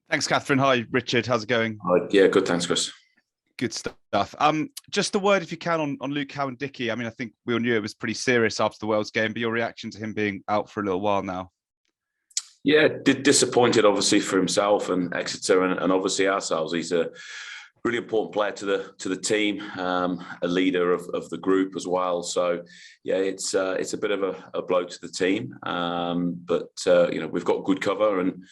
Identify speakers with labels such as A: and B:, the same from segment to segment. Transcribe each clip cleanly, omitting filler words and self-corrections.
A: Thanks, Catherine. Hi, Richard. How's it going?
B: Yeah, good. Thanks, Chris.
A: Good stuff. Just a word, if you can, on Luke Cowan-Dickie. I mean, I think we all knew it was pretty serious after the Wales game, but your reaction to him being out for a little while now?
B: Yeah, disappointed obviously for himself and Exeter and obviously ourselves. He's a really important player to the team, a leader of the group as well. So yeah, it's a bit of a blow to the team, but we've got good cover and.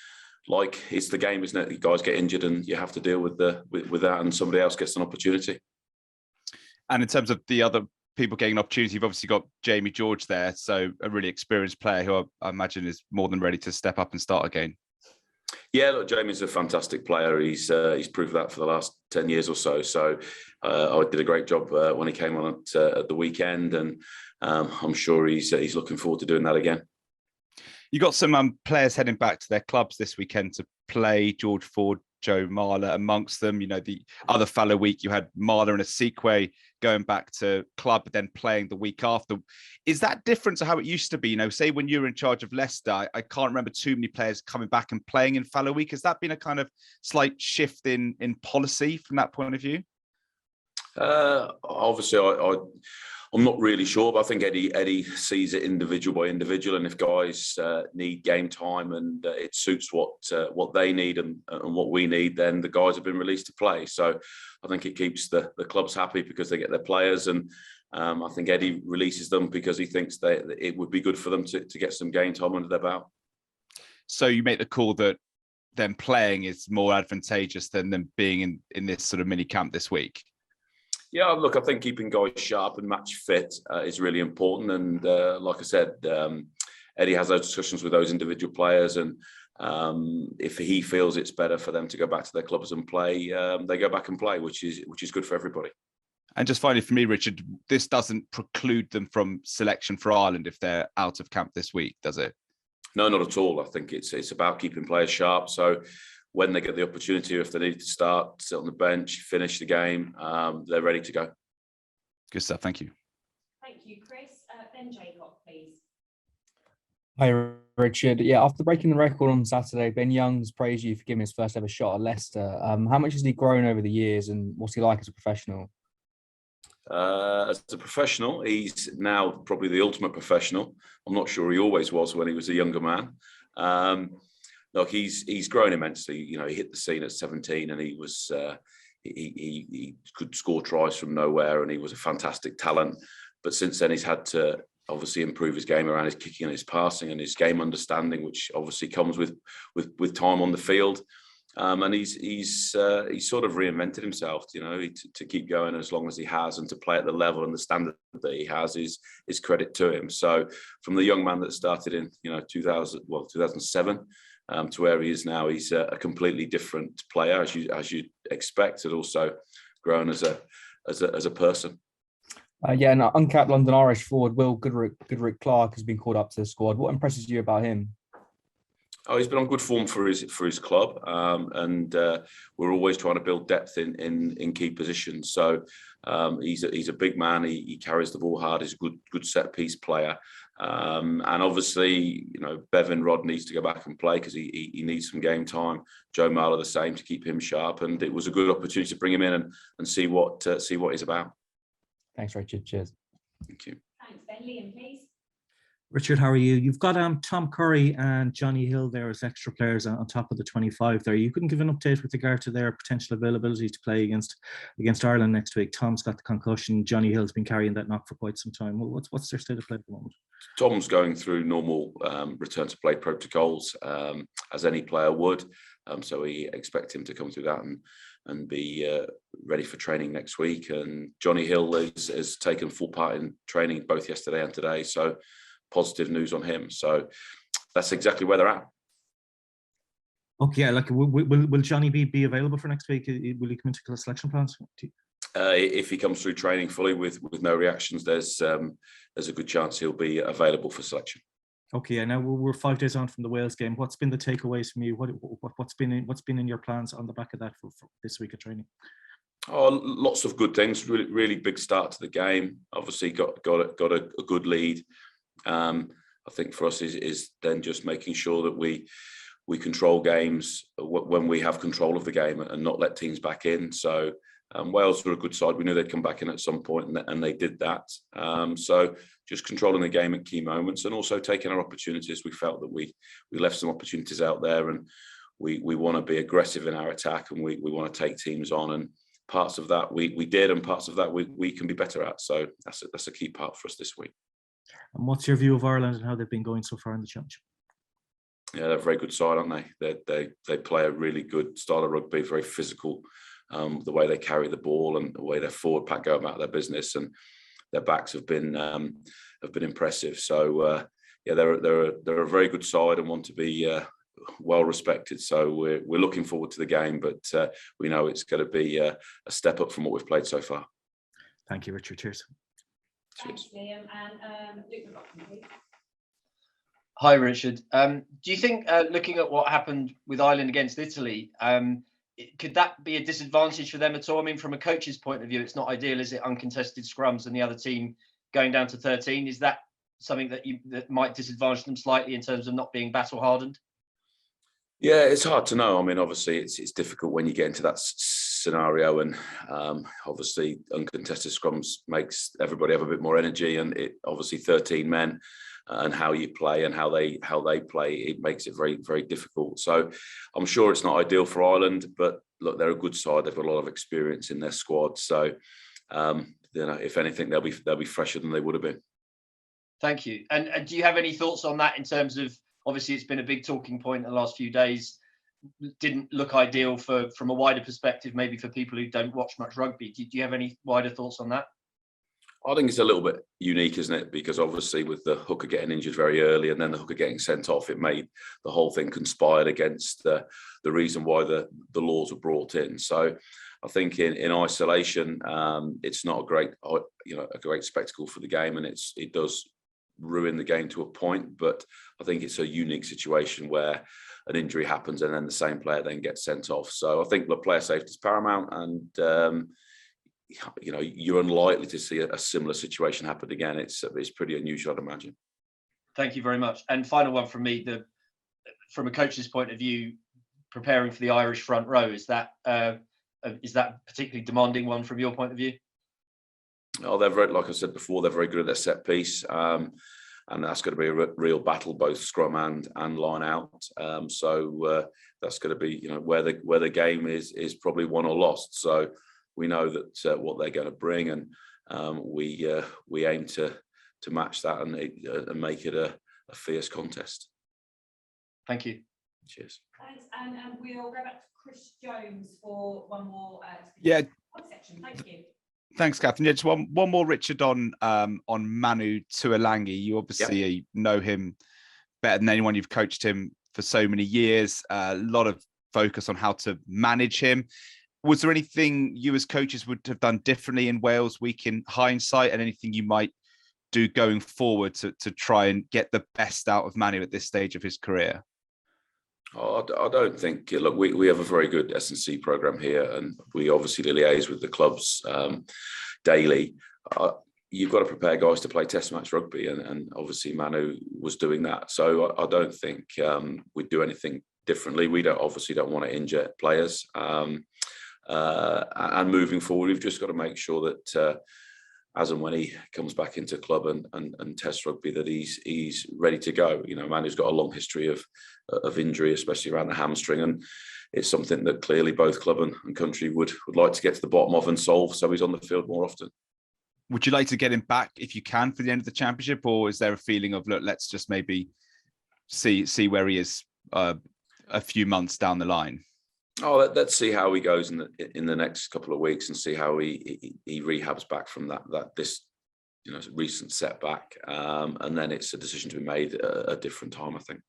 B: Like it's the game, isn't it? You guys get injured and you have to deal with that, and somebody else gets an opportunity.
A: And in terms of the other people getting an opportunity, you've obviously got Jamie George there, so a really experienced player who I imagine is more than ready to step up and start again.
B: Yeah, look, Jamie's a fantastic player. He's proved that for the last 10 years or so. So I did a great job when he came on at the weekend, and I'm sure he's looking forward to doing that again.
A: You got some players heading back to their clubs this weekend to play. George Ford, Joe Marler amongst them. You know, the other fallow week, you had Marler and Asikwe going back to club, but then playing the week after. Is that different to how it used to be? You know, say when you were in charge of Leicester, I can't remember too many players coming back and playing in fallow week. Has that been a kind of slight shift in policy from that point of view?
B: Obviously, I'm not really sure, but I think Eddie sees it individual by individual, and if guys need game time and it suits what they need and what we need, then the guys have been released to play. So I think it keeps the clubs happy because they get their players, and I think Eddie releases them because he thinks that it would be good for them to get some game time under their belt.
A: So you make the call that them playing is more advantageous than them being in this sort of mini camp this week?
B: Yeah, look, I think keeping guys sharp and match fit is really important. And like I said, Eddie has those discussions with those individual players. And if he feels it's better for them to go back to their clubs and play, they go back and play, which is good for everybody.
A: And just finally for me, Richard, this doesn't preclude them from selection for Ireland if they're out of camp this week, does it?
B: No, not at all. I think it's about keeping players sharp. So when they get the opportunity, if they need to start, sit on the bench, finish the game, they're ready to go.
A: Good stuff. Thank you.
C: Thank you, Chris. Ben Jacob, please.
D: Hi, Richard. Yeah, after breaking the record on Saturday, Ben Youngs praised you for giving his first ever shot at Leicester. How much has he grown over the years, and what's he like as a professional?
B: As a professional, he's now probably the ultimate professional. I'm not sure he always was when he was a younger man. Look, he's grown immensely. You know, he hit the scene at 17, and he was he could score tries from nowhere, and he was a fantastic talent. But since then, he's had to obviously improve his game around his kicking and his passing and his game understanding, which obviously comes with time on the field. And he's sort of reinvented himself, you know, to keep going as long as he has, and to play at the level and the standard that he has is credit to him. So from the young man that started in 2007 to where he is now, he's a completely different player, as you expect, and also grown as a person.
D: And uncapped London Irish forward Will Goodrick Clark has been called up to the squad. What impresses you about him?
B: Oh, he's been on good form for his club, and we're always trying to build depth in key positions. So he's a big man. He carries the ball hard. He's a good set piece player, and obviously Bevan Rod needs to go back and play because he needs some game time. Joe Marler the same, to keep him sharp, and it was a good opportunity to bring him in and see what he's about.
D: Thanks, Richard. Cheers.
B: Thank you.
C: Thanks, Ben. Liam, please.
E: Richard, how are you? You've got Tom Curry and Jonny Hill there as extra players on top of the 25 there. You couldn't give an update with regard to their potential availability to play against Ireland next week. Tom's got the concussion. Jonny Hill's been carrying that knock for quite some time. What's their state of play at the moment?
B: Tom's going through normal return to play protocols, as any player would. So we expect him to come through that and be ready for training next week. And Jonny Hill has taken full part in training both yesterday and today. So positive news on him. So that's exactly where they're at.
E: Okay, yeah. Like, will Jonny be available for next week? Will he come into the selection plans?
B: If he comes through training fully with no reactions, there's a good chance he'll be available for selection.
E: Okay, yeah. Now we're 5 days on from the Wales game. What's been the takeaways from you? What's been in your plans on the back of that for this week of training?
B: Oh, lots of good things. Really, really big start to the game. Obviously, got a good lead. I think for us is then just making sure that we we control games when we have control of the game and not let teams back in. So Wales were a good side. We knew they'd come back in at some point, and they did that. So just controlling the game at key moments, and also taking our opportunities. We felt that we left some opportunities out there, and we want to be aggressive in our attack, and we want to take teams on. And parts of that we did, and parts of that we can be better at. So that's a key part for us this week.
E: And what's your view of Ireland and how they've been going so far in the championship?
B: Yeah, they're a very good side, aren't they? They play a really good style of rugby, very physical. The way they carry the ball and the way their forward pack go about their business, and their backs have been impressive. So yeah, they're a very good side and want to be well respected. So we're looking forward to the game, but we know it's going to be a step up from what we've played so far.
E: Thank you, Richard. Cheers.
C: Thanks, Liam. And Luke McLaughlin, please.
F: Hi, Richard. Do you think, looking at what happened with Ireland against Italy, could that be a disadvantage for them at all? I mean, from a coach's point of view, it's not ideal, is it? Uncontested scrums and the other team going down to 13. Is that something that might disadvantage them slightly in terms of not being battle hardened?
B: Yeah, it's hard to know. I mean, obviously, it's difficult when you get into that scenario, and obviously, uncontested scrums makes everybody have a bit more energy, and it obviously 13 men. And how you play and how they play, it makes it very, very difficult. So I'm sure it's not ideal for Ireland, but look, they're a good side. They've got a lot of experience in their squad. So if anything, they'll be fresher than they would have been.
F: Thank you. And do you have any thoughts on that in terms of, obviously it's been a big talking point in the last few days, didn't look ideal from a wider perspective, maybe for people who don't watch much rugby. Do you have any wider thoughts on that?
B: I think it's a little bit unique, isn't it? Because obviously with the hooker getting injured very early and then the hooker getting sent off, it made the whole thing conspired against the reason why the laws were brought in. So I think in isolation, it's not a great spectacle for the game, and it does ruin the game to a point. But I think it's a unique situation where an injury happens and then the same player then gets sent off. So I think the player safety is paramount, and you're unlikely to see a similar situation happen again. It's pretty unusual, I'd imagine.
F: Thank you very much. And final one from me, from a coach's point of view, preparing for the Irish front row, is that particularly demanding one from your point of view?
B: Oh, they're very, like I said before, they're very good at their set piece, and that's going to be a real battle, both scrum and line out. So that's going to be where the game is probably won or lost. So we know that what they're going to bring, and we aim to match that and make it a fierce contest.
F: Thank you.
C: Cheers. Thanks, and we'll go back to Chris Jones for one more section. Thank you.
A: Thanks, Catherine. Yeah, just one more, Richard, on Manu Tuilagi. You obviously know him better than anyone. You've coached him for so many years. A lot of focus on how to manage him. Was there anything you as coaches would have done differently in Wales week in hindsight, and anything you might do going forward to try and get the best out of Manu at this stage of his career?
B: I don't think. Look, we have a very good S&C program here, and we obviously liaise with the clubs daily. You've got to prepare guys to play Test match rugby, and obviously Manu was doing that. So I don't think we'd do anything differently. We don't want to injure players. And moving forward, we've just got to make sure that as and when he comes back into club and Test rugby, that he's ready to go. Manu's got a long history of injury, especially around the hamstring, and it's something that clearly both club and country would like to get to the bottom of and solve, so he's on the field more often.
A: Would you like to get him back if you can for the end of the championship, or is there a feeling of, look, let's just maybe see where he is a few months down the line?
B: Oh, let's see how he goes in the next couple of weeks, and see how he rehabs back from this recent setback, and then it's a decision to be made at a different time, I think.